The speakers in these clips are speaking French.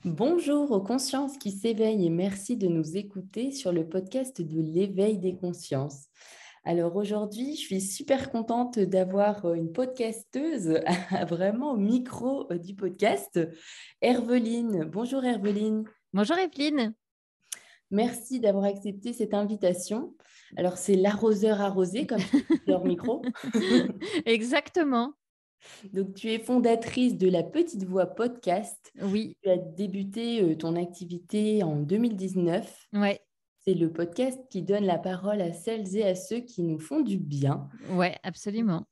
Bonjour aux consciences qui s'éveillent et merci de nous écouter sur le podcast de l'éveil des consciences. Alors aujourd'hui, je suis super contente d'avoir une podcasteuse vraiment au micro du podcast, Herveline. Bonjour Herveline. Bonjour Evelyne. Merci d'avoir accepté cette invitation. Alors c'est l'arroseur arrosé, comme je dis leur micro. Exactement. Donc tu es fondatrice de La Petite Voix podcast. Oui, Tu as débuté ton activité en 2019. ouais, C'est le podcast qui donne la parole à celles et à ceux qui nous font du bien. ouais, absolument.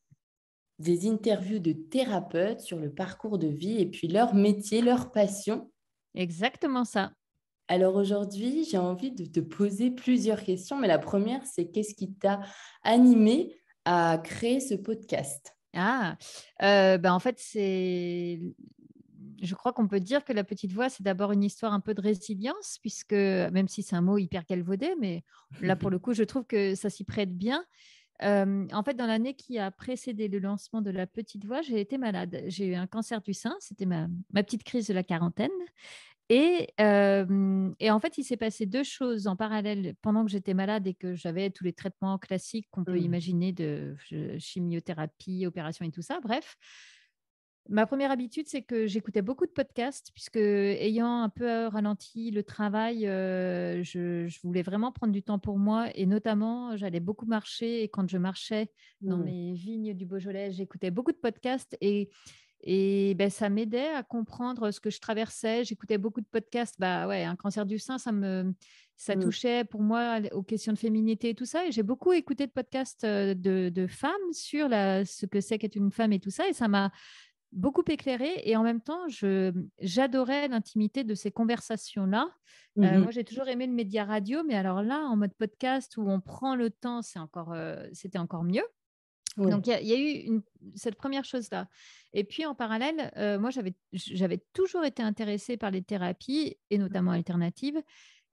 Des interviews de thérapeutes sur le parcours de vie et puis leur métier, leur passion. Exactement ça. Alors aujourd'hui, j'ai envie de te poser plusieurs questions, mais la première, c'est qu'est-ce qui t'a animé à créer ce podcast? Ah, en fait, je crois qu'on peut dire que la petite voix, c'est d'abord une histoire un peu de résilience, puisque même si c'est un mot hyper galvaudé, mais là, pour le coup, je trouve que ça s'y prête bien. En fait, dans l'année qui a précédé le lancement de la petite voix, j'ai été malade. J'ai eu un cancer du sein. C'était ma petite crise de la quarantaine. Et en fait, il s'est passé deux choses en parallèle pendant que j'étais malade et que j'avais tous les traitements classiques qu'on peut Hmm. imaginer de chimiothérapie, opération et tout ça. Bref, ma première habitude, c'est que j'écoutais beaucoup de podcasts puisque ayant un peu ralenti le travail, je voulais vraiment prendre du temps pour moi et notamment, j'allais beaucoup marcher et quand je marchais dans Hmm. mes vignes du Beaujolais, j'écoutais beaucoup de podcasts et ben, ça m'aidait à comprendre ce que je traversais. J'écoutais beaucoup de podcasts. Bah ouais, un cancer du sein, ça Hmm. touchait pour moi aux questions de féminité et tout ça. Et j'ai beaucoup écouté de podcasts de femmes sur ce que c'est qu'être une femme et tout ça. Et ça m'a beaucoup éclairée. Et en même temps, j'adorais l'intimité de ces conversations-là. Mhm. Moi, j'ai toujours aimé le média radio, mais alors là, en mode podcast où on prend le temps, c'était encore mieux. Oui. Donc, il y a eu cette première chose-là. Et puis, en parallèle, moi, j'avais toujours été intéressée par les thérapies, et notamment alternatives.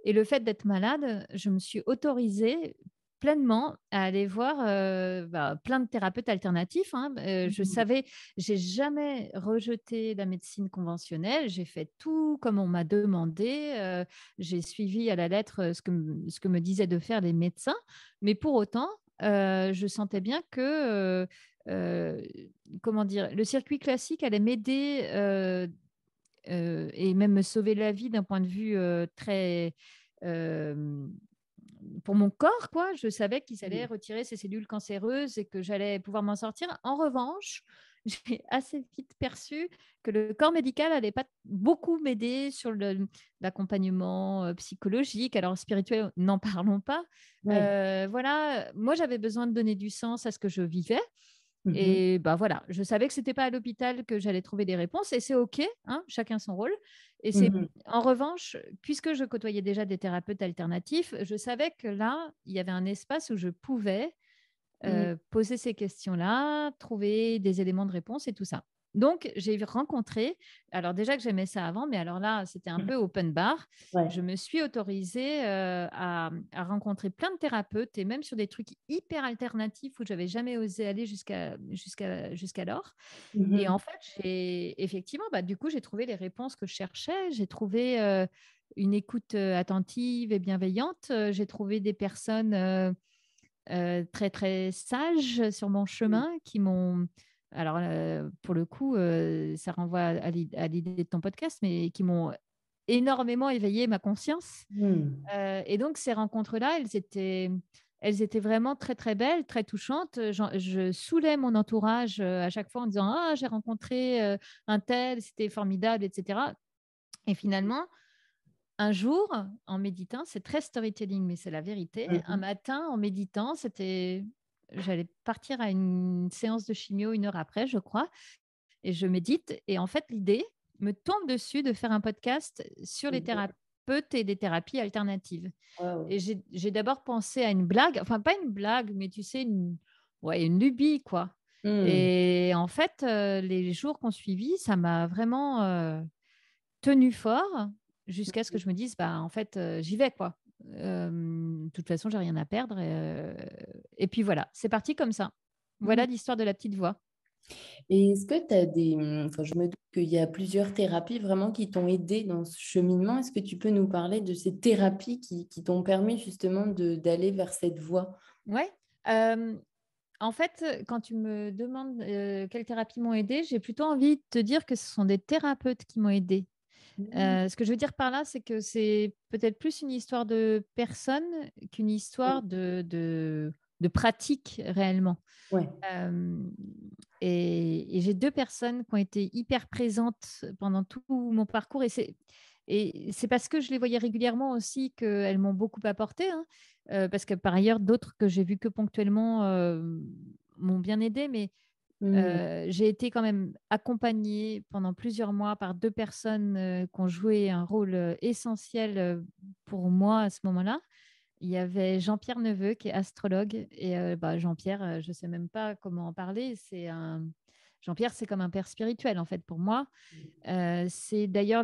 Et le fait d'être malade, je me suis autorisée pleinement à aller voir plein de thérapeutes alternatifs, hein. Je Mhm. savais, j'ai jamais rejeté la médecine conventionnelle. J'ai fait tout comme on m'a demandé. J'ai suivi à la lettre ce que me disaient de faire les médecins. Mais pour autant, je sentais bien que, comment dire, le circuit classique allait m'aider et même me sauver la vie d'un point de vue très euh, pour mon corps, quoi. Je savais qu'ils allaient retirer ces cellules cancéreuses et que j'allais pouvoir m'en sortir. En revanche, j'ai assez vite perçu que le corps médical n'allait pas beaucoup m'aider sur l'accompagnement psychologique. Alors, spirituel, n'en parlons pas. Ouais. Voilà, moi, j'avais besoin de donner du sens à ce que je vivais. Mhm. Et bah voilà, je savais que c'était pas à l'hôpital que j'allais trouver des réponses et c'est OK, hein, chacun son rôle. Et c'est Mhm. en revanche, puisque je côtoyais déjà des thérapeutes alternatifs, je savais que là, il y avait un espace où je pouvais Mhm. poser ces questions-là, trouver des éléments de réponse et tout ça. Donc, j'ai rencontré, alors déjà que j'aimais ça avant, mais alors là, c'était un peu open bar. Je Ouais. me suis autorisée à rencontrer plein de thérapeutes et même sur des trucs hyper alternatifs où j'avais jamais osé aller jusqu'alors. Et Mhm. en fait, effectivement, bah, du coup, j'ai trouvé les réponses que je cherchais. J'ai trouvé une écoute attentive et bienveillante. J'ai trouvé des personnes très, très sages sur mon chemin qui m'ont, alors pour le coup, ça renvoie à l'idée de ton podcast, mais qui m'ont énormément éveillé ma conscience. Mhm. Et donc, ces rencontres-là, elles étaient vraiment très, très belles, très touchantes. Je saoulais mon entourage à chaque fois en disant: «Ah, j'ai rencontré un tel, c'était formidable, etc.» Et finalement, un jour, en méditant, c'est très storytelling, mais c'est la vérité. Un Mhm. matin, en méditant, j'allais partir à une séance de chimio 1 heure après, je crois, et je médite. Et en fait, l'idée me tombe dessus de faire un podcast sur les thérapeutes et des thérapies alternatives. Waouh. Et j'ai d'abord pensé à une blague, enfin pas une blague, mais tu sais, ouais, une lubie, quoi. Hmm. Et en fait, les jours qu'on suivit, ça m'a vraiment tenu fort jusqu'à ce que je me dise, bah, en fait, j'y vais, quoi. De toute façon, j'ai rien à perdre. Et puis voilà, c'est parti comme ça. Hmm. Voilà l'histoire de la petite voix. Et est-ce que tu as enfin, je me doute qu'il y a plusieurs thérapies vraiment qui t'ont aidé dans ce cheminement. Est-ce que tu peux nous parler de ces thérapies qui t'ont permis justement d'aller vers cette voie? Ouais. En fait, quand tu me demandes quelles thérapies m'ont aidé, j'ai plutôt envie de te dire que ce sont des thérapeutes qui m'ont aidé. Mmh. Ce que je veux dire par là, c'est que c'est peut-être plus une histoire de personne qu'une histoire de pratique réellement. Ouais. Hem et j'ai 2 personnes qui ont été hyper présentes pendant tout mon parcours et c'est parce que je les voyais régulièrement aussi qu'elles m'ont beaucoup apporté, hein. Parce que par ailleurs, d'autres que j'ai vues que ponctuellement, m'ont bien aidée, mais Mmh. j'ai été quand même accompagnée pendant plusieurs mois par 2 personnes, qui ont joué un rôle, essentiel, pour moi à ce moment-là. Il y avait Jean-Pierre Neveu qui est astrologue et Jean-Pierre, je ne sais même pas comment en parler. Jean-Pierre, c'est comme un père spirituel en fait pour moi. C'est d'ailleurs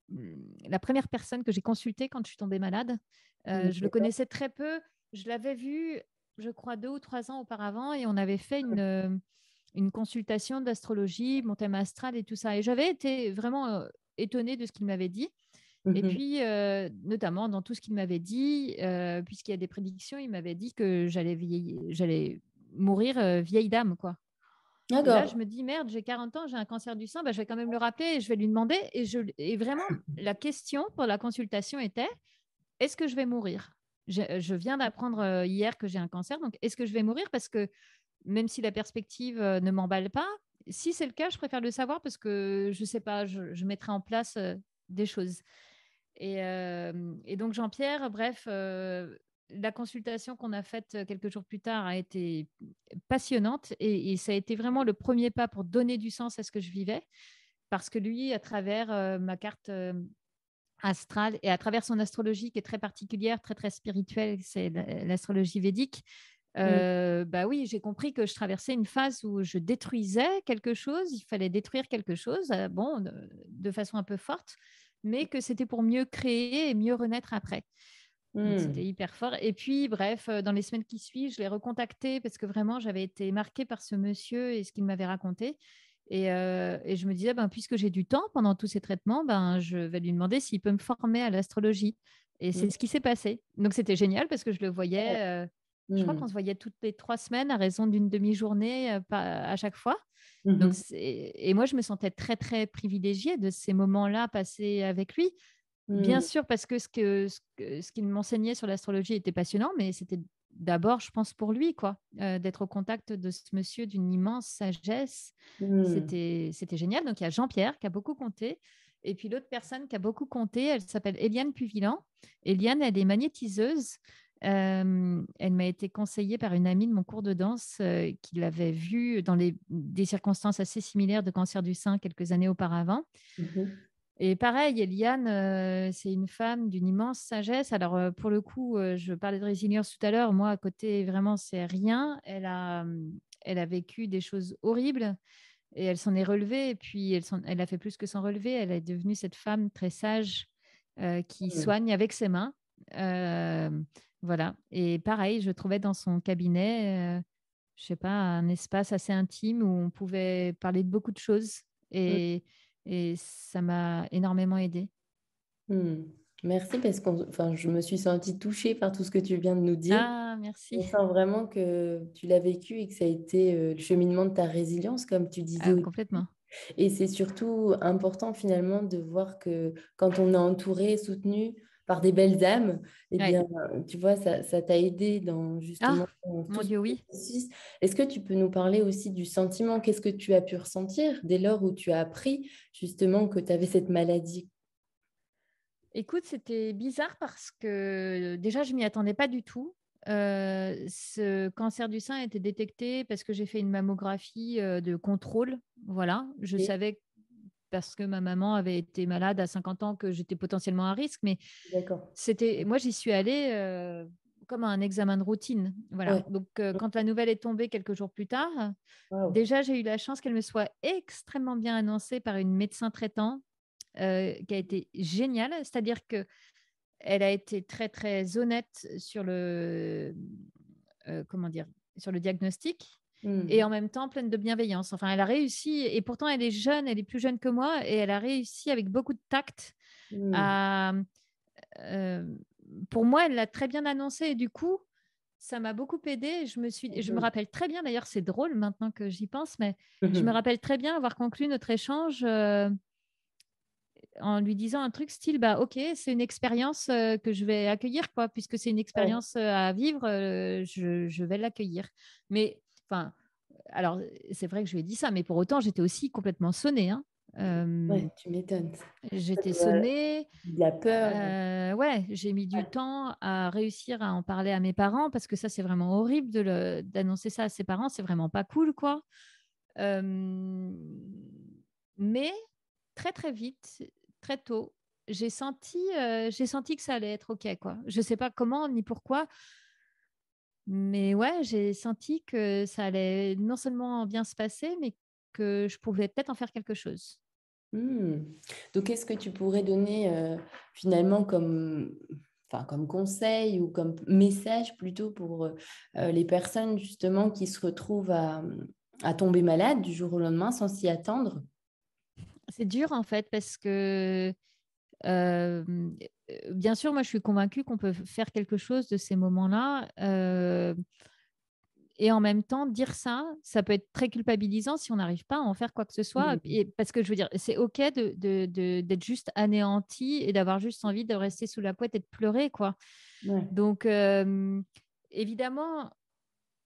la première personne que j'ai consultée quand je suis tombée malade. Mmh, Je le d'accord. connaissais très peu. Je l'avais vu, je crois 2 ou 3 ans auparavant et on avait fait une consultation d'astrologie, mon thème astral et tout ça et j'avais été vraiment, étonnée de ce qu'il m'avait dit. Et Mmh. puis, notamment dans tout ce qu'il m'avait dit, puisqu'il y a des prédictions, il m'avait dit que j'allais mourir, vieille dame, quoi. Et là, je D'accord. me dis: «Merde, j'ai 40 ans, j'ai un cancer du sein, bah, je vais quand même le rappeler et je vais lui demander» et vraiment la question pour la consultation était: «Est-ce que je vais mourir?» Je viens d'apprendre, hier que j'ai un cancer, donc est-ce que je vais mourir? Parce que même si la perspective, ne m'emballe pas, si c'est le cas, je préfère le savoir parce que je sais pas, je mettrai en place, des choses. Et donc Jean-Pierre, bref, la consultation qu'on a faite quelques jours plus tard a été passionnante et ça a été vraiment le premier pas pour donner du sens à ce que je vivais. Parce que lui, à travers ma carte astrale et à travers son astrologie qui est très particulière, très, très spirituelle, c'est l'astrologie védique, Mmh. bah oui, j'ai compris que je traversais une phase où je détruisais quelque chose, il fallait détruire quelque chose, bon, de façon un peu forte, mais que c'était pour mieux créer et mieux renaître après. Donc c'était Mmh. hyper fort. Et puis, bref, dans les semaines qui suivent, je l'ai recontacté parce que vraiment, j'avais été marquée par ce monsieur et ce qu'il m'avait raconté. Et je me disais, ben, puisque j'ai du temps pendant tous ces traitements, ben, je vais lui demander s'il peut me former à l'astrologie. Et Mmh. c'est ce qui s'est passé. Donc c'était génial parce que je le Ouais. voyais, je crois Mmh. qu'on se voyait toutes les 3 semaines à raison d'une demi-journée à chaque fois. Donc, Mmh. et moi, je me sentais très, très privilégiée de ces moments-là passés avec lui. Bien Mmh. sûr, parce que ce qu'il m'enseignait sur l'astrologie était passionnant, mais c'était d'abord, je pense, pour lui, quoi, d'être au contact de ce monsieur d'une immense sagesse. Mmh. C'était génial. Donc, il y a Jean-Pierre qui a beaucoup compté. Et puis, l'autre personne qui a beaucoup compté, elle s'appelle Eliane Puvillan. Eliane, elle est magnétiseuse. Elle m'a été conseillée par une amie de mon cours de danse qui l'avait vue dans des circonstances assez similaires de cancer du sein quelques années auparavant. Mmh. Et pareil, Eliane, c'est une femme d'une immense sagesse. Alors, pour le coup, je parlais de résilience tout à l'heure. Moi, à côté, vraiment, c'est rien. Elle a vécu des choses horribles et elle s'en est relevée. Et puis, elle a fait plus que s'en relever. Elle est devenue cette femme très sage qui Mmh. soigne avec ses mains. Euh, voilà. Et pareil, je trouvais dans son cabinet, je sais pas, un espace assez intime où on pouvait parler de beaucoup de choses. Mmh. Et ça m'a énormément aidée. Mmh. Merci parce enfin, je me suis sentie touchée par tout ce que tu viens de nous dire. Ah, On merci. sent vraiment que tu l'as vécu et que ça a été le cheminement de ta résilience, comme tu disais Ah, au complètement. Et c'est surtout important finalement de voir que quand on est entouré, soutenu par des belles âmes, eh Ouais. bien, tu vois, ça t'a aidé dans Ah, justement dans tout mon ce Dieu, oui. processus. Est-ce que tu peux nous parler aussi du sentiment? Qu'est-ce que tu as pu ressentir dès lors où tu as appris justement que tu avais cette maladie? Écoute, c'était bizarre parce que déjà, je m'y attendais pas du tout. Ce cancer du sein a été détecté parce que j'ai fait une mammographie de contrôle. Voilà, je Oui, savais parce que ma maman avait été malade à 50 ans que j'étais potentiellement à risque, mais d'accord. moi, j'y suis allée comme un examen de routine. Voilà. Ouais. Donc, quand la nouvelle est tombée quelques jours plus tard, Waouh. déjà, j'ai eu la chance qu'elle me soit extrêmement bien annoncée par une médecin traitant qui a été géniale. C'est-à-dire que elle a été très, très honnête sur comment dire, sur le diagnostic. et en même temps pleine de bienveillance. Enfin, elle a réussi, et pourtant elle est jeune, elle est plus jeune que moi, et elle a réussi avec beaucoup de tact Mm. à… euh, pour moi, elle l'a très bien annoncé, et du coup, ça m'a beaucoup aidée. Je me Mhm. rappelle très bien, d'ailleurs, c'est drôle maintenant que j'y pense, mais je me Mhm. rappelle très bien avoir conclu notre échange en lui disant un truc style, bah, ok, c'est une expérience que je vais accueillir, quoi, puisque c'est une Ouais. expérience à vivre, je vais l'accueillir. Mais, enfin, alors, c'est vrai que je lui ai dit ça, mais pour autant, j'étais aussi complètement sonnée, hein. Ouais, tu m'étonnes. Ça J'étais doit sonnée. de la peur. Ouais, j'ai mis du temps à réussir à en parler à mes parents, parce que ça, c'est vraiment horrible d'annoncer ça à ses parents. C'est vraiment pas cool, quoi. Euh, mais très, très vite, très tôt, j'ai senti que ça allait être OK, quoi. Je sais pas comment ni pourquoi, mais ouais, j'ai senti que ça allait non seulement bien se passer, mais que je pouvais peut-être en faire quelque chose. Hmm. Donc, qu'est-ce que tu pourrais donner finalement enfin, comme conseil ou comme message plutôt pour les personnes justement qui se retrouvent à tomber malades du jour au lendemain sans s'y attendre? C'est dur, en fait, parce que Euh, bien sûr, moi, je suis convaincue qu'on peut faire quelque chose de ces moments-là. Et en même temps, dire ça, ça peut être très culpabilisant si on n'arrive pas à en faire quoi que ce soit. Hmm. Et parce que je veux dire, c'est OK d'être juste anéanti et d'avoir juste envie de rester sous la couette et de pleurer, quoi. Ouais. Donc, évidemment,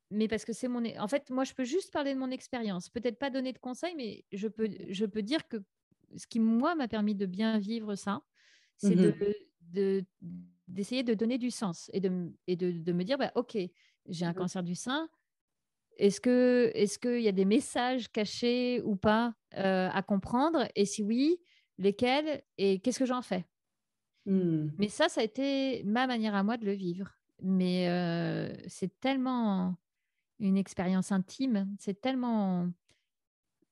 mais parce que c'est En fait, moi, je peux juste parler de mon expérience. Peut-être pas donner de conseils, mais je peux dire que ce qui, moi, m'a permis de bien vivre ça, c'est Mhm. de- d'essayer de donner du sens et de me dire, bah, OK, j'ai un cancer du sein. Est-ce qu'il y a des messages cachés ou pas à comprendre? Et si oui, lesquels? Et qu'est-ce que j'en fais? Hmm. Mais ça a été ma manière à moi de le vivre. Mais c'est tellement une expérience intime, c'est tellement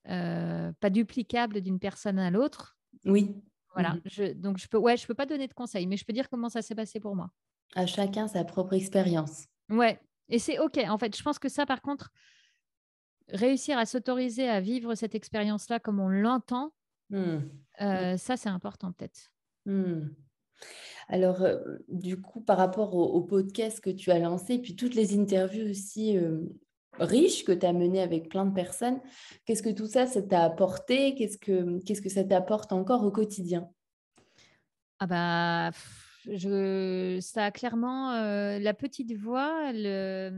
pas duplicable d'une personne à l'autre. Oui. Voilà. Mhm. Donc ouais, je peux pas donner de conseils, mais je peux dire comment ça s'est passé pour moi. À chacun sa propre expérience. Ouais. Et c'est OK. En fait, je pense que ça, par contre, réussir à s'autoriser à vivre cette expérience-là comme on l'entend, Hmm. ça, c'est important peut-être. Hmm. Alors, du coup, par rapport au podcast que tu as lancé, puis toutes les interviews aussi riches que tu as menées avec plein de personnes, qu'est-ce que tout ça, ça t'a apporté? Qu'est-ce que ça t'apporte encore au quotidien? Ah bah, ça a clairement la petite voix, elle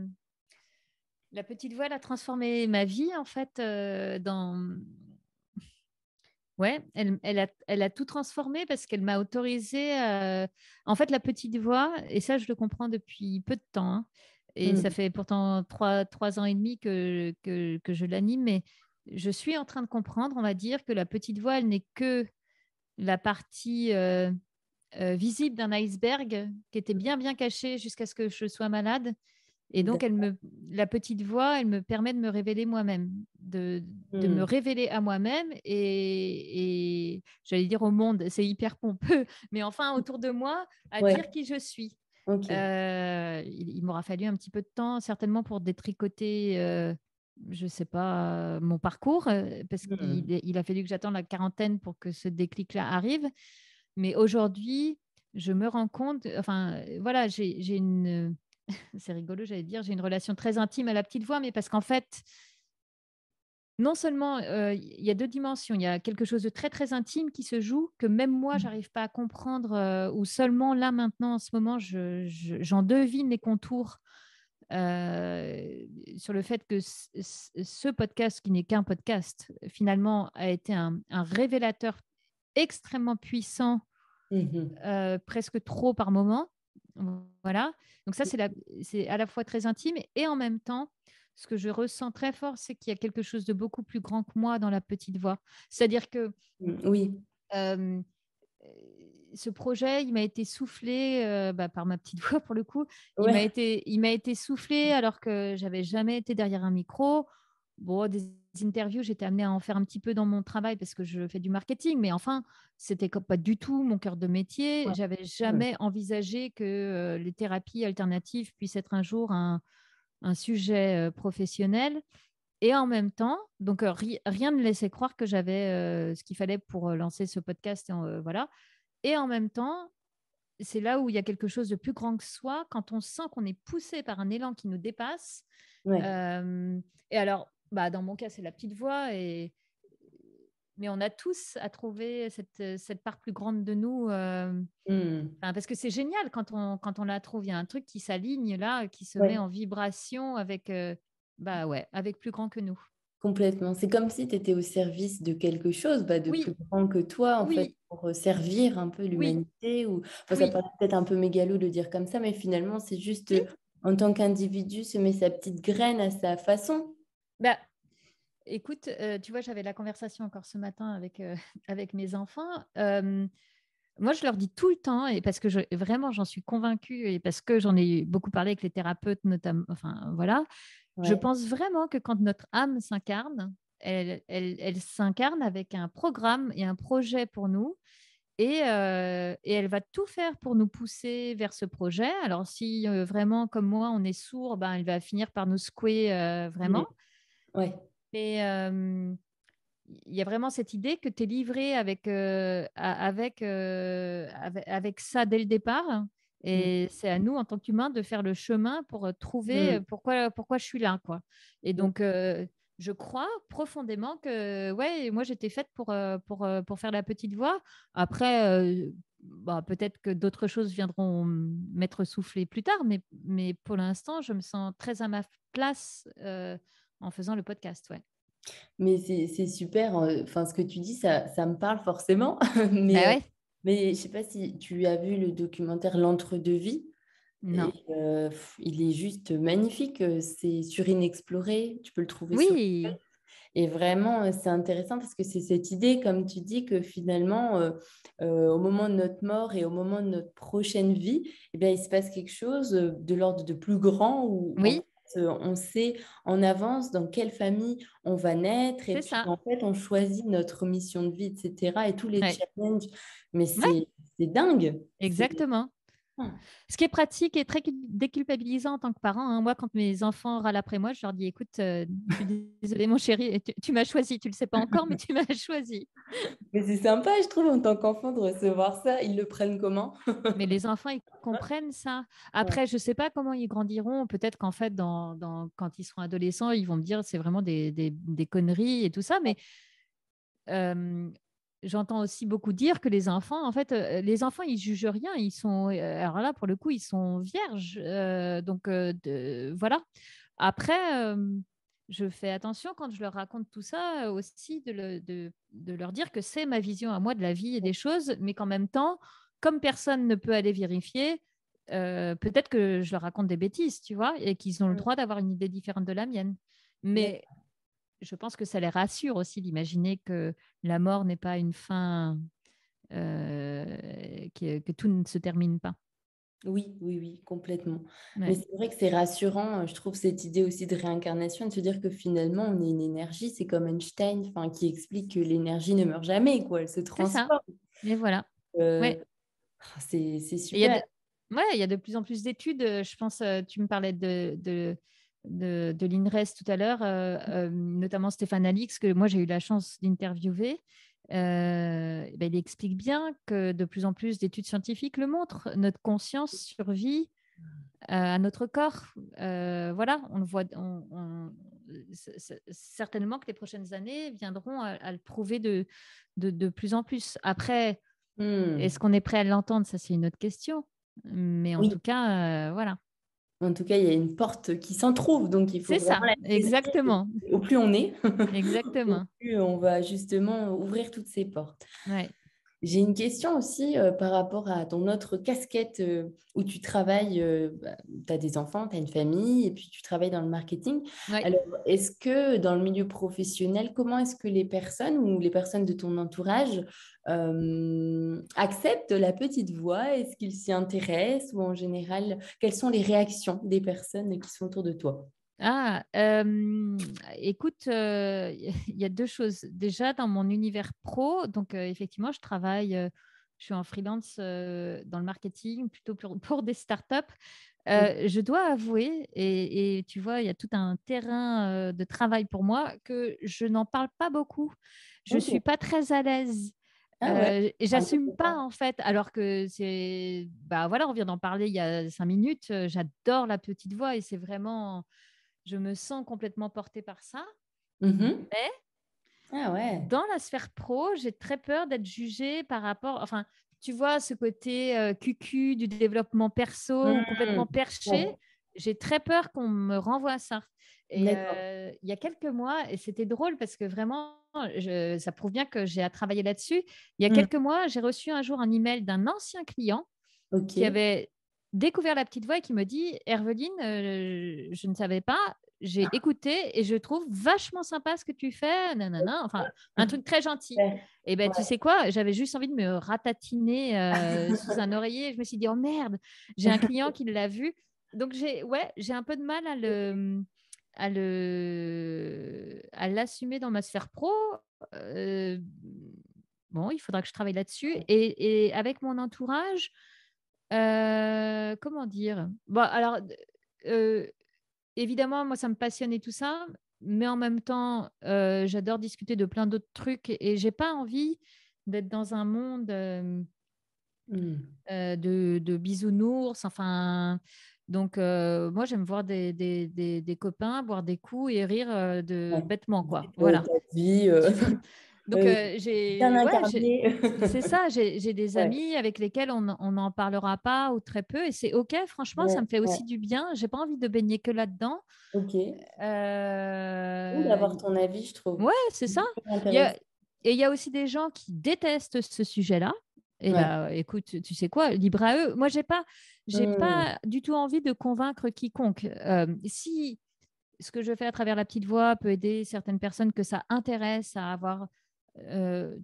a transformé ma vie en fait. Ouais, elle a tout transformé parce qu'elle m'a autorisée. En fait, la petite voix, et ça, je le comprends depuis peu de temps, hein, et ça Hmm. fait pourtant 3 ans et demi que je l'anime, mais je suis en train de comprendre, on va dire, que la petite voix, elle n'est que la partie visible d'un iceberg qui était bien, bien cachée jusqu'à ce que je sois malade. Et donc, la petite voix, elle me permet de me révéler moi-même, de me Hmm. révéler à moi-même et j'allais dire au monde, c'est hyper pompeux, mais enfin autour de moi, à Ouais, dire qui je suis. ok. Il m'aura fallu un petit peu de temps, certainement, pour détricoter, je ne sais pas, mon parcours, parce Hmm. qu'il a fallu que j'attende la quarantaine pour que ce déclic-là arrive. Mais aujourd'hui, je me rends compte, enfin, voilà, j'ai une c'est rigolo, j'allais dire, j'ai une relation très intime à la petite voix, mais parce qu'en fait, non seulement il y a deux dimensions, il y a quelque chose de très très intime qui se joue, que même moi, j'arrive pas à comprendre, ou seulement là maintenant, en ce moment, j'en devine les contours sur le fait que ce podcast, qui n'est qu'un podcast, finalement, a été un révélateur extrêmement puissant, Mhm. presque trop par moment. Voilà. Donc ça, c'est à la fois très intime et en même temps, ce que je ressens très fort, c'est qu'il y a quelque chose de beaucoup plus grand que moi dans la petite voix. C'est-à-dire que Hmm. Oui, euh, ce projet, il m'a été soufflé bah, par ma petite voix pour le coup. ouais. Il m'a été soufflé alors que j'avais jamais été derrière un micro. Bon, des interviews, j'étais amenée à en faire un petit peu dans mon travail parce que je fais du marketing, mais enfin, c'était pas du tout mon cœur de métier. Ouais. J'avais Hmm. jamais envisagé que les thérapies alternatives puissent être un jour un sujet professionnel. Et en même temps, donc rien ne laissait croire que j'avais ce qu'il fallait pour lancer ce podcast. Voilà. Et en même temps, c'est là où il y a quelque chose de plus grand que soi, quand on sent qu'on est poussé par un élan qui nous dépasse. Ouais. Et alors, bah, dans mon cas, c'est la petite voix. Mais on a tous à trouver cette part plus grande de nous. Mmh. Parce que c'est génial quand on la trouve. Il y a un truc qui s'aligne là, qui se met Ouais. en vibration avec, bah ouais, avec plus grand que nous. Complètement. C'est comme si tu étais au service de quelque chose de plus Oui, grand que toi, en fait, oui, pour servir un peu oui, l'humanité. Ou... Enfin, ça oui. paraît peut-être un peu mégalo de dire comme ça, mais finalement, c'est juste, Si. en tant qu'individu, semer sa petite graine à sa façon. Bah, écoute, tu vois, j'avais la conversation encore ce matin avec, avec mes enfants. Moi, je leur dis tout le temps, et parce que vraiment, j'en suis convaincue, et parce que j'en ai beaucoup parlé avec les thérapeutes, notamment, enfin, voilà, je Ouais. pense vraiment que quand notre âme s'incarne, elle s'incarne avec un programme et un projet pour nous. Et elle va tout faire pour nous pousser vers ce projet. Alors, si vraiment, comme moi, on est sourd, ben, elle va finir par nous secouer Mmh. vraiment. Ouais. Mais il y a vraiment cette idée que tu es livré avec ça dès le départ. Mmh. Et c'est à nous, en tant qu'humains, de faire le chemin pour trouver Mmh. pourquoi je suis là, quoi. Et Ouais. donc, je crois profondément que, ouais, moi, j'étais faite pour faire la petite voix. Après, bah, peut-être que d'autres choses viendront m'être soufflées plus tard, mais pour l'instant, je me sens très à ma place en faisant le podcast, ouais. Mais c'est super. Enfin, ce que tu dis, ça me parle forcément. Bah Mais, ouais, mais je sais pas si tu as vu le documentaire L'Entre-deux-Vies. non. Et il est juste magnifique. C'est sur Inexploré. Tu peux le trouver sur... Oui, Et vraiment, c'est intéressant parce que c'est cette idée, comme tu dis, que finalement, au moment de notre mort et au moment de notre prochaine vie, eh bien, il se passe quelque chose de l'ordre de plus grand où en oui, fait, on sait en avance dans quelle famille on va naître et c'est puis ça. en fait, on choisit notre mission de vie, etc. et tous les Ouais, challenges. Mais ouais, c'est dingue. C'est... exactement. Ce qui est pratique et très déculpabilisant en tant que parent, hein. Moi, quand mes enfants râlent après moi, je leur dis: «Écoute, je suis désolée mon chéri, et tu m'as choisi. Tu le sais pas encore, mais tu m'as choisi». Mais c'est sympa, je trouve, en tant qu'enfant, de recevoir ça. Ils le prennent comment? Mais les enfants, ils comprennent ça. Ouais. Après, je sais pas comment ils grandiront. Peut-être qu'en fait, quand ils seront adolescents, ils vont me dire: «C'est vraiment des conneries et tout ça», mais Hem, j'entends aussi beaucoup dire que les enfants, en fait, les enfants, ils jugent rien. Ils sont, alors là, pour le coup, ils sont vierges, donc voilà. Après, je fais attention quand je leur raconte tout ça, aussi de leur dire que c'est ma vision à moi de la vie et des choses, mais qu'en même temps, comme personne ne peut aller vérifier, peut-être que je leur raconte des bêtises, tu vois? Et qu'ils ont le droit d'avoir une idée différente de la mienne. Mais je pense que ça les rassure aussi d'imaginer que la mort n'est pas une fin, que tout ne se termine pas. Oui, oui, oui, complètement. Mais Ouais. c'est vrai que c'est rassurant, je trouve cette idée aussi de réincarnation, de se dire que finalement, on est une énergie, c'est comme Einstein, enfin, qui explique que l'énergie ne meurt jamais, quoi, elle se C'est ça, transforme. et voilà. Euh, Ouais. c'est Et il y a super. de ouais, il y a de plus en plus d'études, je pense, tu me parlais de l'INRES tout à l'heure, notamment Stéphane Alix, que moi j'ai eu la chance d'interviewer. Il explique bien que de plus en plus d'études scientifiques le montrent. Notre conscience survit à notre corps. Voilà, on le voit. Certainement que les prochaines années viendront à le prouver de plus en plus. Après, est-ce Hmm. qu'on est prêt à l'entendre? Ça, c'est une autre question. Mais en Oui, tout cas, voilà. en tout cas, il y a une porte qui s'entrouvre, donc il faut C'est vraiment ça, la saisir. exactement. Au plus on est, au Exactement. plus on va justement ouvrir toutes ces portes. Ouais. J'ai une question aussi par rapport à ton autre casquette où tu travailles, tu as des enfants, tu as une famille et puis tu travailles dans le marketing. Ouais. Alors, est-ce que dans le milieu professionnel, comment est-ce que les personnes ou les personnes de ton entourage acceptent la petite voix? Est-ce qu'ils s'y intéressent ou en général, quelles sont les réactions des personnes qui sont autour de toi? Ah, écoute, il y a 2 choses. Déjà, dans mon univers pro, donc effectivement, je travaille, je suis en freelance dans le marketing, plutôt pour des startups. Je dois avouer, et tu vois, il y a tout un terrain de travail pour moi que je n'en parle pas beaucoup. Je ne suis Ok. pas très à l'aise. Ah ouais. Et j'assume pas Intéressant. en fait, alors que voilà, on vient d'en parler il y a 5 minutes. J'adore la petite voix et c'est vraiment, je me sens complètement portée par ça. Mhm. Mais Ah ouais. dans la sphère pro, j'ai très peur d'être jugée par rapport, enfin, tu vois, ce côté cucu du développement perso ou complètement Mhm. perché. Ouais. J'ai très peur qu'on me renvoie à ça. Et D'accord. il y a quelques mois, et c'était drôle parce que vraiment, ça prouve bien que j'ai à travailler là-dessus. Il y a Mhm. quelques mois, j'ai reçu un jour un email d'un ancien client qui Ok. avait découvert la petite voix et qui me dit: Herveline, je ne savais pas, j'ai écouté et je trouve vachement sympa ce que tu fais, nanana. Enfin, un truc très gentil. Ouais. Et ben, tu Ouais. sais quoi, j'avais juste envie de me ratatiner sous un oreiller. Je me suis dit: oh merde, j'ai un client qui l'a vu. Donc, j'ai un peu de mal à l'assumer dans ma sphère pro. Euh, bon, il faudra que je travaille là-dessus. Et avec mon entourage, comment dire? Bon, alors, euh, évidemment, moi, ça me passionne et tout ça, mais en même temps, j'adore discuter de plein d'autres trucs et j'ai pas envie d'être dans un monde Mhm. de bisounours. Enfin, donc, moi, j'aime voir des copains boire des coups et rire Ouais. bêtement, quoi. Vivre Voilà. ta vie Donc, euh, bien ouais, incarnée. c'est ça, j'ai des Ouais. amis avec lesquels on n'en parlera pas ou très peu et c'est OK, franchement, ça Ouais. me fait Ouais. aussi du bien. J'ai pas envie de baigner que là-dedans. Ok. Ou Euh, d'avoir ton avis, je trouve. ouais, c'est ça. Super Il y a, intéressant. et il y a aussi des gens qui détestent ce sujet-là. Et Ouais. bah, écoute, tu sais quoi, libre à eux. Moi, j'ai Mhm. pas du tout envie de convaincre quiconque. Si ce que je fais à travers la petite voix peut aider certaines personnes que ça intéresse à avoir,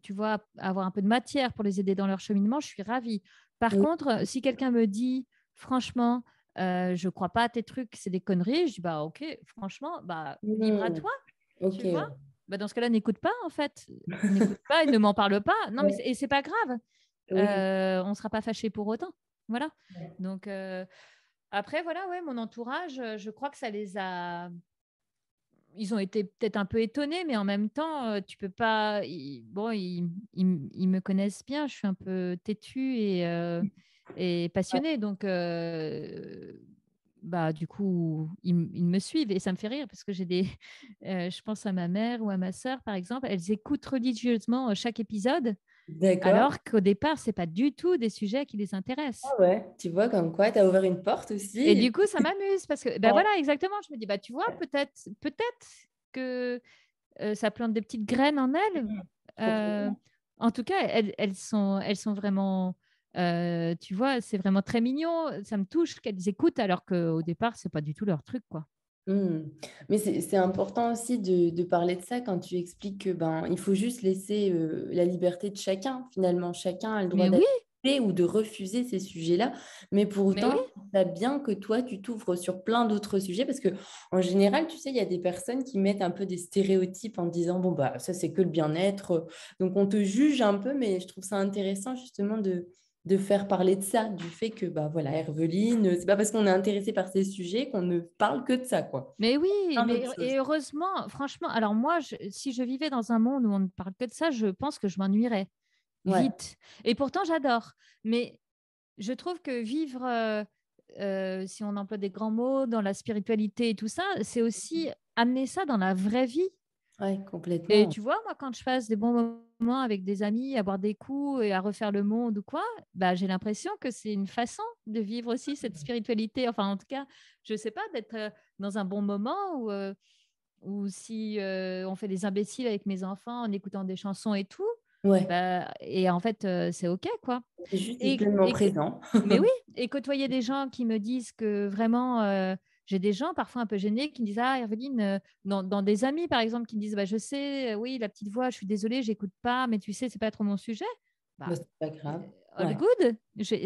tu vois, avoir un peu de matière pour les aider dans leur cheminement, je suis ravie. Par Oui. contre, si quelqu'un me dit, franchement, je crois pas à tes trucs, c'est des conneries, je dis, bah ok, franchement, bah libre à Mhm. toi, Ok, tu vois. ouais. Bah, dans ce cas-là, n'écoute pas, en fait. N'écoute pas et ne m'en parle pas. Non, mais Ouais. et c'est pas grave. Oui. On ne sera pas fâché pour autant. Voilà. Donc, après, voilà, ouais, mon entourage, je crois que ça les a. Ils ont été peut-être un peu étonnés, mais en même temps, tu peux pas. Bon, ils me connaissent bien. Je suis un peu têtue et Ouais. passionnée. Donc, bah, du coup, ils me suivent et ça me fait rire parce que j'ai des. Je pense à ma mère ou à ma sœur, par exemple. Elles écoutent religieusement chaque épisode, D'accord. alors qu'au départ, c'est pas du tout des sujets qui les intéressent. Ah ouais, tu vois, comme quoi, tu as ouvert une porte Et aussi. du coup, ça m'amuse parce que, ben Ouais. voilà, exactement. Je me dis, bah, tu vois, peut-être que ça plante des petites graines en elles. Euh, Complètement. En tout cas, elles sont vraiment, tu vois, c'est vraiment très mignon. Ça me touche qu'elles écoutent alors qu'au départ, c'est pas du tout leur truc, quoi. Hmm. Mais c'est important aussi de parler de ça quand tu expliques que ben, il faut juste laisser la liberté de chacun. Finalement, chacun a le droit Mais oui, d'accepter ou de refuser ces sujets-là. Mais pour mais oui. autant, c'est bien que toi, tu t'ouvres sur plein d'autres sujets parce que en général, tu sais, il y a des personnes qui mettent un peu des stéréotypes en disant, bon, bah, ça, c'est que le bien-être. Donc, on te juge un peu, mais je trouve ça intéressant justement de faire parler de ça, du fait que, bah voilà, Herveline, c'est pas parce qu'on est intéressé par ces sujets qu'on ne parle que de ça, quoi. Mais oui, Plein mais d'autres choses. et heureusement, franchement, alors moi, si je vivais dans un monde où on ne parle que de ça, je pense que je m'ennuierais Ouais. vite. Et pourtant, j'adore. Mais je trouve que vivre, si on emploie des grands mots, dans la spiritualité et tout ça, c'est aussi amener ça dans la vraie vie. Ouais, Et complètement. tu vois, moi, quand je passe des bons moments avec des amis, à boire des coups et à refaire le monde ou quoi, bah, j'ai l'impression que c'est une façon de vivre aussi cette spiritualité. Enfin, en tout cas, je ne sais pas, d'être dans un bon moment ou si on fait des imbéciles avec mes enfants en écoutant des chansons et tout, Ouais, bah, et en fait, c'est OK, quoi. c'est juste être Et, pleinement et, présent. mais oui, et côtoyer des gens qui me disent que vraiment, j'ai des gens parfois un peu gênés qui me disent: ah, Evelyne, dans des amis par exemple, qui me disent: bah, je sais, oui, la petite voix, je suis désolée, j'écoute pas, mais tu sais, c'est pas trop mon sujet. Bah, Bah, c'est pas grave. all Ouais. good.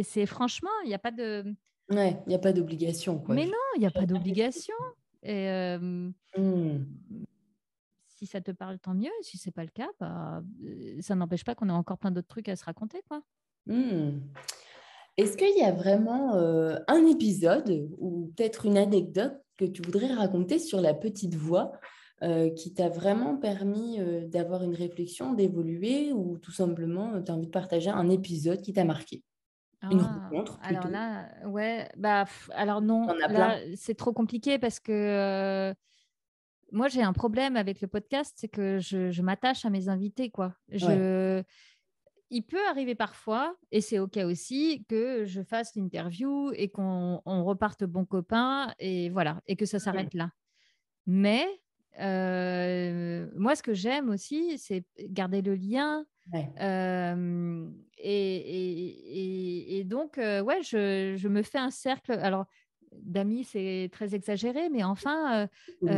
C'est franchement, il n'y a pas de. Ouais, il n'y a pas d'obligation, quoi. Mais non, il n'y a pas d'obligation. Et Hmm. si ça te parle, tant mieux. Si c'est pas le cas, bah, ça n'empêche pas qu'on a encore plein d'autres trucs à se raconter, quoi. Hmm. Est-ce qu'il y a vraiment un épisode ou peut-être une anecdote que tu voudrais raconter sur la petite voix qui t'a vraiment permis d'avoir une réflexion, d'évoluer ou tout simplement tu as envie de partager un épisode qui t'a marqué? Une Ah, rencontre alors plutôt? là, ouais, bah, alors non, T'en as plein? là, c'est trop compliqué parce que moi, j'ai un problème avec le podcast, c'est que je m'attache à mes invités, quoi. Ouais. Il peut arriver parfois, et c'est OK aussi, que je fasse l'interview et qu'on reparte bon copain et voilà, et que ça Hmm. s'arrête là. Mais moi, ce que j'aime aussi, c'est garder le lien. Ouais. Et donc, ouais, je me fais un cercle. Alors, d'amis, c'est très exagéré, mais enfin, Cool.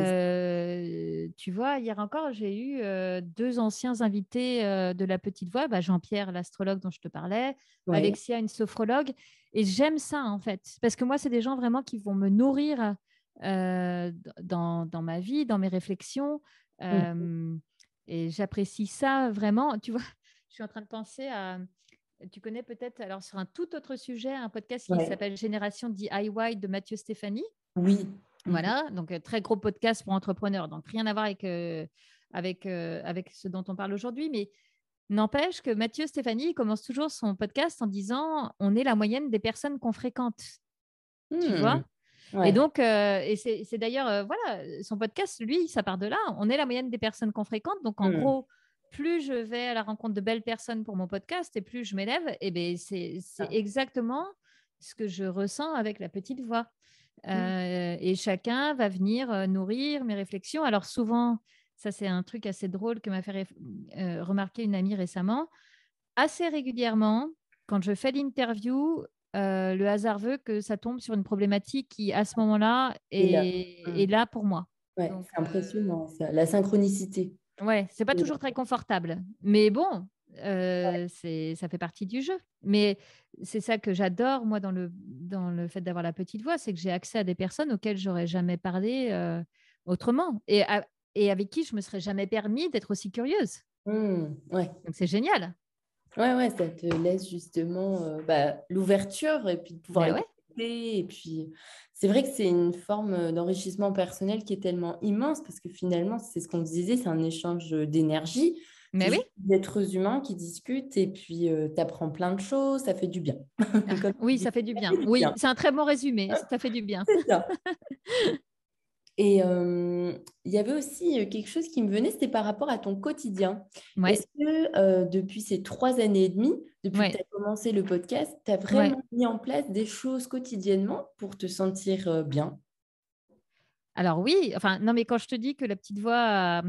tu vois, hier encore, j'ai eu deux anciens invités de la petite voix, bah, Jean-Pierre, l'astrologue dont je te parlais, Ouais. Alexia, une sophrologue. Et j'aime ça, en fait, parce que moi, c'est des gens vraiment qui vont me nourrir dans ma vie, dans mes réflexions. Hmm. Euh, et j'apprécie ça vraiment. Tu vois, je suis en train de penser à. Tu connais peut-être, alors sur un tout autre sujet, un podcast qui Ouais. s'appelle Génération DIY de Mathieu Stéphanie. Oui. Mhm. Voilà, donc très gros podcast pour entrepreneurs. Donc rien à voir avec ce dont on parle aujourd'hui. Mais n'empêche que Mathieu Stéphanie commence toujours son podcast en disant on est la moyenne des personnes qu'on fréquente. Tu Hmm. vois. Et Ouais. donc, et c'est d'ailleurs, voilà, son podcast, lui, ça part de là. On est la moyenne des personnes qu'on fréquente. Donc, en Hmm. gros, plus je vais à la rencontre de belles personnes pour mon podcast et plus je m'élève, et ben c'est Ah. exactement ce que je ressens avec la petite voix. Hmm. Et chacun va venir nourrir mes réflexions. Alors, souvent, ça, c'est un truc assez drôle que m'a fait remarquer une amie récemment. Assez régulièrement, quand je fais l'interview, le hasard veut que ça tombe sur une problématique qui, à ce moment-là, Et là. est Hmm. là pour moi. Ouais, Donc, c'est impressionnant, ça. La synchronicité. ouais, c'est pas Et- toujours très confortable, mais bon, ça fait partie du jeu. Mais c'est ça que j'adore, moi, dans le fait d'avoir la petite voix, c'est que j'ai accès à des personnes auxquelles j'aurais jamais parlé autrement et avec qui je me serais jamais permis d'être aussi curieuse. Ouais. Donc, c'est génial. Ouais, ouais, ça te laisse justement l'ouverture et puis de pouvoir Ben ouais, écouter. Et puis, c'est vrai que c'est une forme d'enrichissement personnel qui est tellement immense parce que finalement, c'est ce qu'on disait, c'est un échange d'énergie. C'est mais oui. juste des êtres humains qui discutent et puis tu apprends plein de choses, ça fait du bien. Comme tu Oui, dis, ça fait du ça bien. fait du Oui, bien. c'est un très bon résumé. Ça fait du bien. C'est ça. Et il y avait aussi quelque chose qui me venait, c'était par rapport à ton quotidien. Ouais, Est-ce que depuis ces 3 années et demie, depuis que tu ouais, as commencé le podcast, tu as ouais. vraiment mis en place des choses quotidiennement pour te sentir bien? Alors oui, enfin, non, mais quand je te dis que la petite voix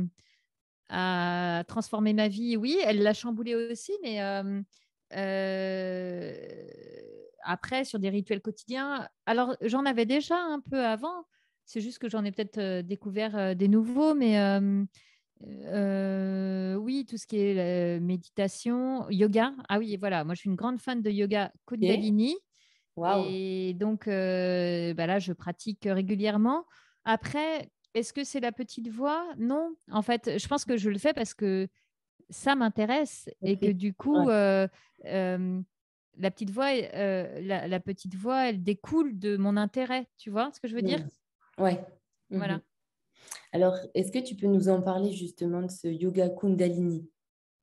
a transformé ma vie, oui, elle l'a chamboulée aussi, mais euh, après, sur des rituels quotidiens, alors j'en avais déjà un peu avant, c'est juste que j'en ai peut-être découvert des nouveaux, mais oui, tout ce qui est méditation, yoga. Ah oui, voilà, moi je suis une grande fan de yoga Ok. Kundalini. Waouh. Et donc, bah là, je pratique régulièrement. Après, est-ce que c'est la petite voix? Non. En fait, je pense que je le fais parce que ça m'intéresse et Ok. que du coup, Ouais. euh, la petite voix, elle découle de mon intérêt. Tu vois ce que je veux dire? Mm. Ouais. Mhm. Voilà. Alors, est-ce que tu peux nous en parler justement de ce yoga Kundalini?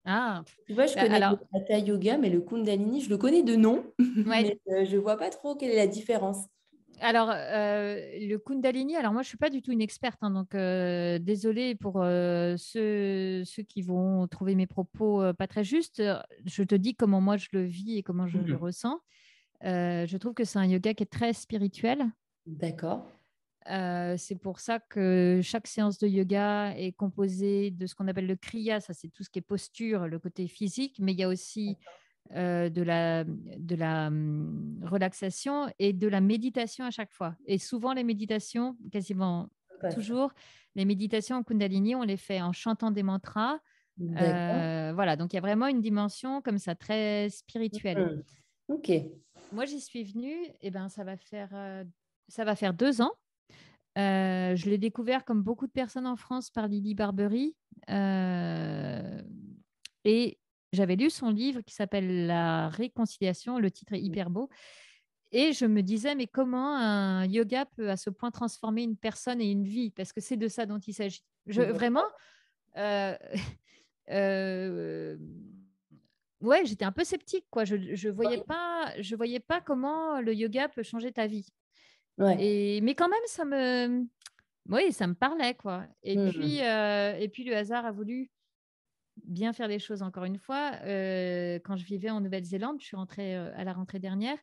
Ah, Tu vois, je bah connais le alors, Hatha Yoga, mais le Kundalini, je le connais de nom, ouais. mais je ne vois pas trop quelle est la différence. Alors, le Kundalini, alors moi, je ne suis pas du tout une experte, hein, donc désolée pour ceux qui vont trouver mes propos pas très justes. Je te dis comment moi je le vis et comment je le Mhm. ressens. Je trouve que c'est un yoga qui est très spirituel. D'accord. C'est pour ça que chaque séance de yoga est composée de ce qu'on appelle le kriya, ça c'est tout ce qui est posture, le côté physique, mais il y a aussi de la relaxation et de la méditation à chaque fois. Et souvent, les méditations, quasiment Pas ça. toujours, les méditations en Kundalini, on les fait en chantant des mantras. D'accord. Voilà, donc il y a vraiment une dimension comme ça, très spirituelle. Mhm. Ok. Moi, j'y suis venue, et ben, ça va faire 2 ans. Je l'ai découvert comme beaucoup de personnes en France par Lily Barbery. Et j'avais lu son livre qui s'appelle La Réconciliation, le titre est hyper beau. Et je me disais, mais comment un yoga peut à ce point transformer une personne et une vie? Parce que c'est de ça dont il s'agit. Vraiment, euh, euh, ouais, j'étais un peu sceptique, quoi. Je voyais pas comment le yoga peut changer ta vie. Ouais. Mais quand même, oui, ça me parlait, quoi. Hmm. Et puis le hasard a voulu bien faire les choses encore une fois. Quand je vivais en Nouvelle-Zélande, je suis rentrée à la rentrée dernière.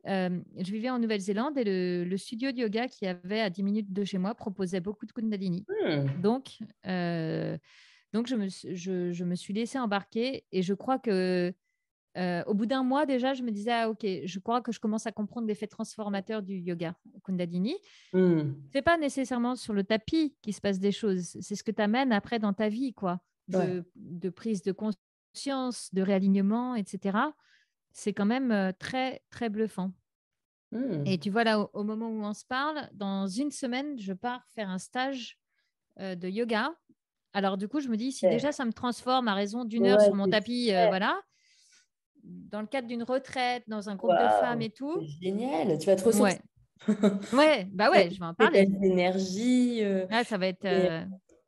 Je vivais en Nouvelle-Zélande et le studio de yoga qui avait à 10 minutes de chez moi proposait beaucoup de Kundalini. Hmm. Donc, je me suis laissée embarquer et je crois que au bout d'un mois déjà, je me disais, ah, ok, je crois que je commence à comprendre l'effet transformateur du yoga Kundalini. Hmm. C'est pas nécessairement sur le tapis qu'il se passe des choses, c'est ce que tu amènes après dans ta vie, quoi, Ouais. de prise de conscience, de réalignement, etc. C'est quand même très, très bluffant. Et Hmm. tu vois, là, au moment où on se parle, dans une semaine, je pars faire un stage de yoga. Alors, du coup, je me dis, si déjà Ouais, ça me transforme à raison d'une heure ouais, sur mon c'est tapis, super. voilà, dans le cadre d'une retraite, dans un groupe de femmes Waouh, et tout, c'est génial. Tu vas te ressourcer. ouais, ouais, bah Ça ouais, je vais en te parler. tes énergies. Ah, ça va être. Et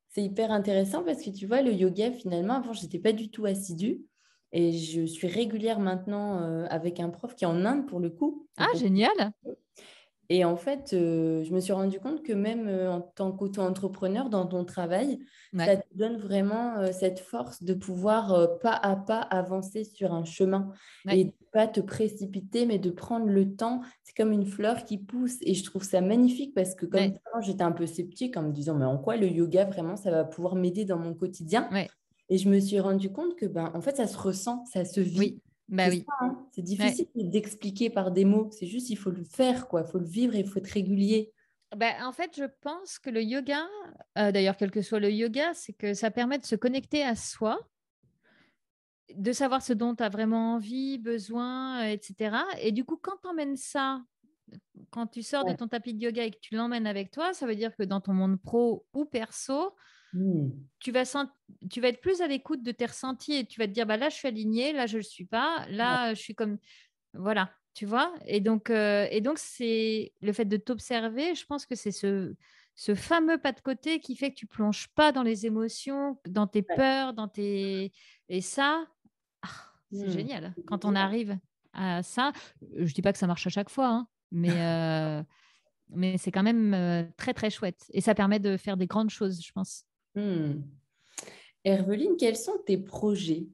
c'est hyper intéressant parce que tu vois, le yoga, finalement, avant, je n'étais pas du tout assidue. Et je suis régulière maintenant avec un prof qui est en Inde pour le coup. Ah, Donc, génial. et en fait, je me suis rendu compte que même en tant qu'auto-entrepreneur, dans ton travail, Ouais, ça te donne vraiment cette force de pouvoir pas à pas avancer sur un chemin ouais, et de pas te précipiter, mais de prendre le temps. C'est comme une fleur qui pousse et je trouve ça magnifique parce que comme ouais, toi, j'étais un peu sceptique en me disant, mais en quoi le yoga, vraiment, ça va pouvoir m'aider dans mon quotidien? ouais, Et je me suis rendu compte que, ben, en fait, ça se ressent, ça se vit. oui, bah C'est ça, oui. hein. C'est Ouais. difficile d'expliquer par des mots. C'est juste, il faut le faire, quoi. Il faut le vivre et il faut être régulier. Bah, en fait, je pense que le yoga, d'ailleurs, quel que soit le yoga, c'est que ça permet de se connecter à soi, de savoir ce dont tu as vraiment envie, besoin, etc. Et du coup, quand tu emmènes ça, quand tu sors de Ouais. ton tapis de yoga et que tu l'emmènes avec toi, ça veut dire que dans ton monde pro ou perso, Hmm. tu vas, tu vas être plus à l'écoute de tes ressentis et tu vas te dire, bah là, je suis alignée, là, je ne le suis pas, Ouais. là, je suis comme... Voilà, tu vois. Et donc c'est le fait de t'observer, je pense que c'est ce fameux pas de côté qui fait que tu plonges pas dans les émotions, dans tes Ouais. peurs, dans tes... Et ça, ah, c'est Hmm. génial. C'est Quand on génial. arrive à ça, je dis pas que ça marche à chaque fois, hein, mais c'est quand même très, très chouette. Et ça permet de faire des grandes choses, je pense. Hmm. Herveline, quels sont tes projets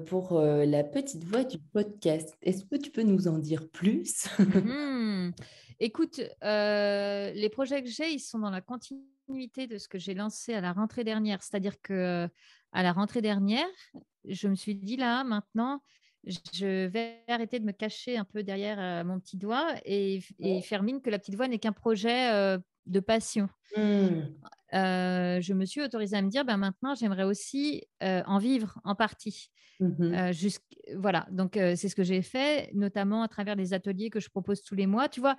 pour la petite voix du podcast? Est-ce que tu peux nous en dire plus? Mhm. Écoute, les projets que j'ai, ils sont dans la continuité de ce que j'ai lancé à la rentrée dernière. C'est-à-dire que à la rentrée dernière, je me suis dit là, maintenant, je vais arrêter de me cacher un peu derrière mon petit doigt et faire mine que la petite voix n'est qu'un projet de passion. Hmm. Je me suis autorisée à me dire, ben maintenant, j'aimerais aussi en vivre en partie. Mhm. Voilà, donc c'est ce que j'ai fait, notamment à travers les ateliers que je propose tous les mois. Tu vois,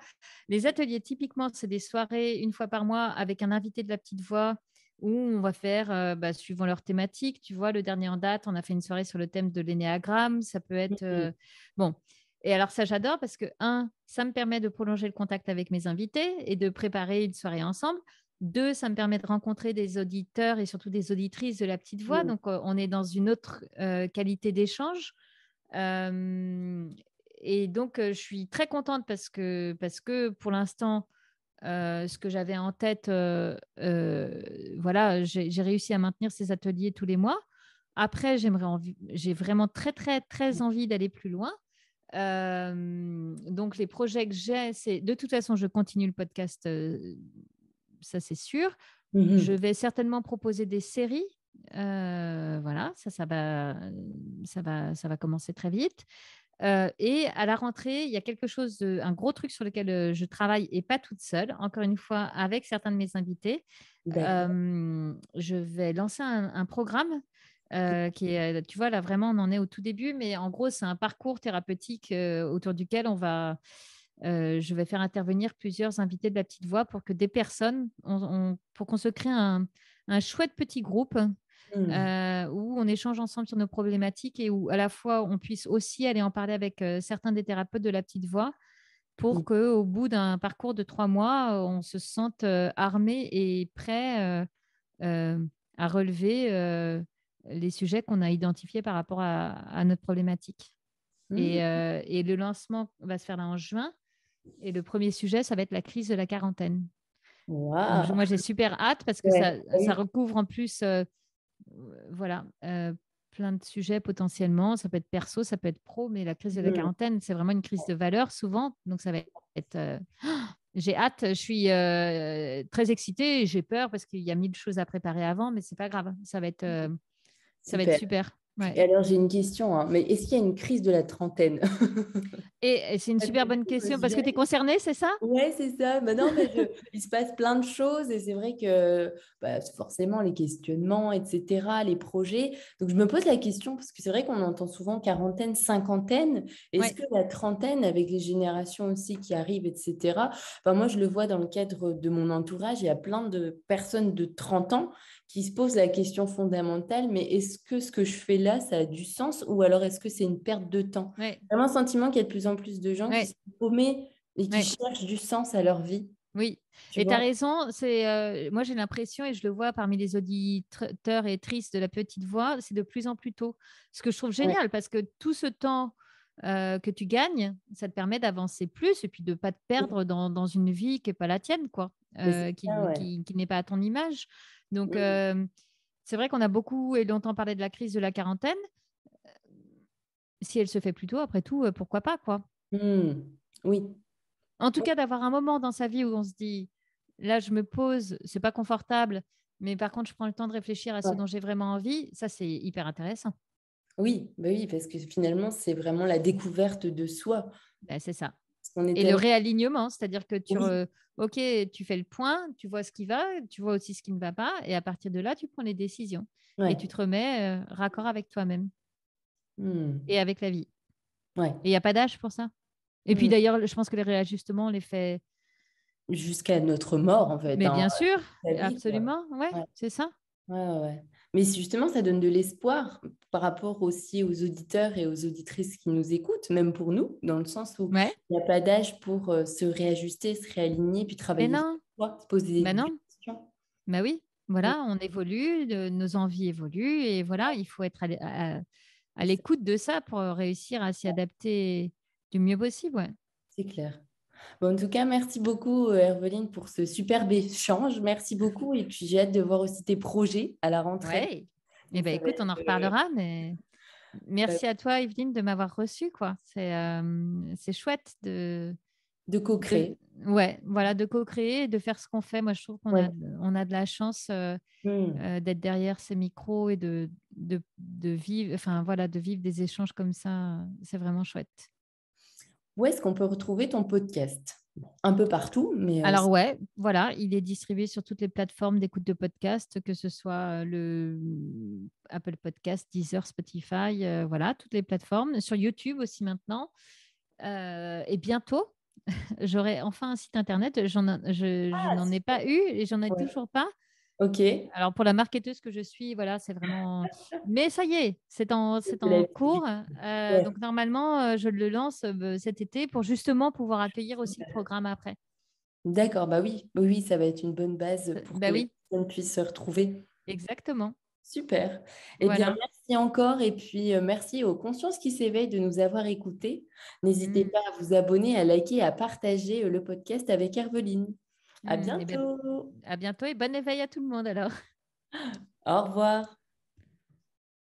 les ateliers, typiquement, c'est des soirées une fois par mois avec un invité de la petite voix où on va faire, suivant leur thématique. Tu vois, le dernier en date, on a fait une soirée sur le thème de l'énéagramme. Ça peut être... Mhm. bon. Et alors ça, j'adore parce que, un, ça me permet de prolonger le contact avec mes invités et de préparer une soirée ensemble. Deux, ça me permet de rencontrer des auditeurs et surtout des auditrices de la petite voix. Hmm. Donc, on est dans une autre qualité d'échange. Euh, et donc, je suis très contente parce que pour l'instant, ce que j'avais en tête, voilà, j'ai réussi à maintenir ces ateliers tous les mois. Après, j'ai vraiment très, très, très envie d'aller plus loin. Donc, les projets que j'ai, c'est de toute façon, je continue le podcast, ça c'est sûr. Je Mhm. vais certainement proposer des séries. Voilà, ça va commencer très vite. Et à la rentrée, il y a quelque chose, un gros truc sur lequel je travaille et pas toute seule, encore une fois, avec certains de mes invités. D'accord. Je vais lancer un programme qui est, tu vois, là vraiment, on en est au tout début, mais en gros, c'est un parcours thérapeutique autour duquel je vais faire intervenir plusieurs invités de la petite voix pour que des personnes, pour qu'on se crée un chouette petit groupe où on échange ensemble sur nos problématiques et où à la fois on puisse aussi aller en parler avec certains des thérapeutes de la petite voix pour qu'au bout d'un parcours de 3 mois, on se sente armé et prêt à relever les sujets qu'on a identifiés par rapport à notre problématique. Et le lancement va se faire là en juin. Et le premier sujet, ça va être la crise de la quarantaine. Donc, moi, j'ai super hâte parce que ça recouvre en plus voilà, plein de sujets potentiellement. Ça peut être perso, ça peut être pro, mais la crise de la quarantaine, c'est vraiment une crise de valeur souvent. Donc, ça va être... J'ai hâte, je suis très excitée et j'ai peur parce qu'il y a 1000 choses à préparer avant, mais c'est pas grave. Ça va être super. Ouais. Et alors, j'ai une question, hein. Mais est-ce qu'il y a une crise de la trentaine? Et c'est une super bonne question parce que tu es concernée, c'est ça? Oui, c'est ça. Bah non, mais il se passe plein de choses et c'est vrai que forcément, les questionnements, etc., les projets. Donc, je me pose la question parce que c'est vrai qu'on entend souvent quarantaine, cinquantaine. Est-ce que la trentaine, avec les générations aussi qui arrivent, etc., moi, je le vois dans le cadre de mon entourage, il y a plein de personnes de 30 ans qui se posent la question fondamentale, mais est-ce que ce que je fais là, ça a du sens ou alors est-ce que c'est une perte de temps? Vraiment un sentiment qu'il y a de plus en plus de gens qui sont paumés et qui cherchent du sens à leur vie. Oui, et tu as raison. Moi, j'ai l'impression, et je le vois parmi les auditeurs et auditrices de la petite voix, c'est de plus en plus tôt. Ce que je trouve génial, parce que tout ce temps que tu gagnes, ça te permet d'avancer plus et puis de ne pas te perdre dans une vie qui n'est pas la tienne, quoi, qui n'est pas à ton image. Donc, c'est vrai qu'on a beaucoup et longtemps parlé de la crise de la quarantaine. Si elle se fait plus tôt, après tout, pourquoi pas, quoi. Oui. En tout cas, d'avoir un moment dans sa vie où on se dit, là, je me pose, c'est pas confortable, mais par contre, je prends le temps de réfléchir à ce dont j'ai vraiment envie, ça, c'est hyper intéressant. Oui, oui, parce que finalement, c'est vraiment la découverte de soi. C'est ça. Et le réalignement, c'est-à-dire que OK, tu fais le point, tu vois ce qui va, tu vois aussi ce qui ne va pas, et à partir de là, tu prends les décisions. Et tu te remets raccord avec toi-même et avec la vie. Et il n'y a pas d'âge pour ça. Et puis d'ailleurs, je pense que les réajustements, on les fait jusqu'à notre mort, en fait. Mais bien sûr, absolument, c'est ça. Mais justement, ça donne de l'espoir par rapport aussi aux auditeurs et aux auditrices qui nous écoutent, même pour nous, dans le sens où il n'y a pas d'âge pour se réajuster, se réaligner, puis travailler sur soi, se poser des questions. Bah oui, voilà, on évolue, nos envies évoluent, et voilà, il faut être à l'écoute de ça pour réussir à s'y adapter du mieux possible. C'est clair. Bon, en tout cas, merci beaucoup, Herveline, pour ce superbe échange. Merci beaucoup. Et puis, j'ai hâte de voir aussi tes projets à la rentrée. Oui. Eh bien, écoute, on en reparlera. Mais merci à toi, Evelyne, de m'avoir reçue, quoi. C'est chouette de co-créer. Voilà, de co-créer et de faire ce qu'on fait. Moi, je trouve qu'on a de la chance d'être derrière ces micros et de vivre, enfin, voilà, de vivre des échanges comme ça. C'est vraiment chouette. Où est-ce qu'on peut retrouver ton podcast? Un peu partout, mais... Alors voilà, il est distribué sur toutes les plateformes d'écoute de podcast, que ce soit le Apple Podcast, Deezer, Spotify, voilà, toutes les plateformes. Sur YouTube aussi maintenant. Et bientôt, j'aurai enfin un site internet. Je n'en ai pas eu et j'en ai toujours pas. Ok. Alors, pour la marketeuse que je suis, voilà, c'est vraiment... Mais ça y est, c'est en cours. Donc, normalement, je le lance cet été pour justement pouvoir accueillir aussi le programme après. D'accord, bah oui, ça va être une bonne base pour que les personnes puissent se retrouver. Exactement. Super. Eh bien, merci encore. Et puis, merci aux consciences qui s'éveillent de nous avoir écoutés. N'hésitez pas à vous abonner, à liker, à partager le podcast avec Herveline. À bientôt. À bientôt et bon éveil à tout le monde alors. Au revoir.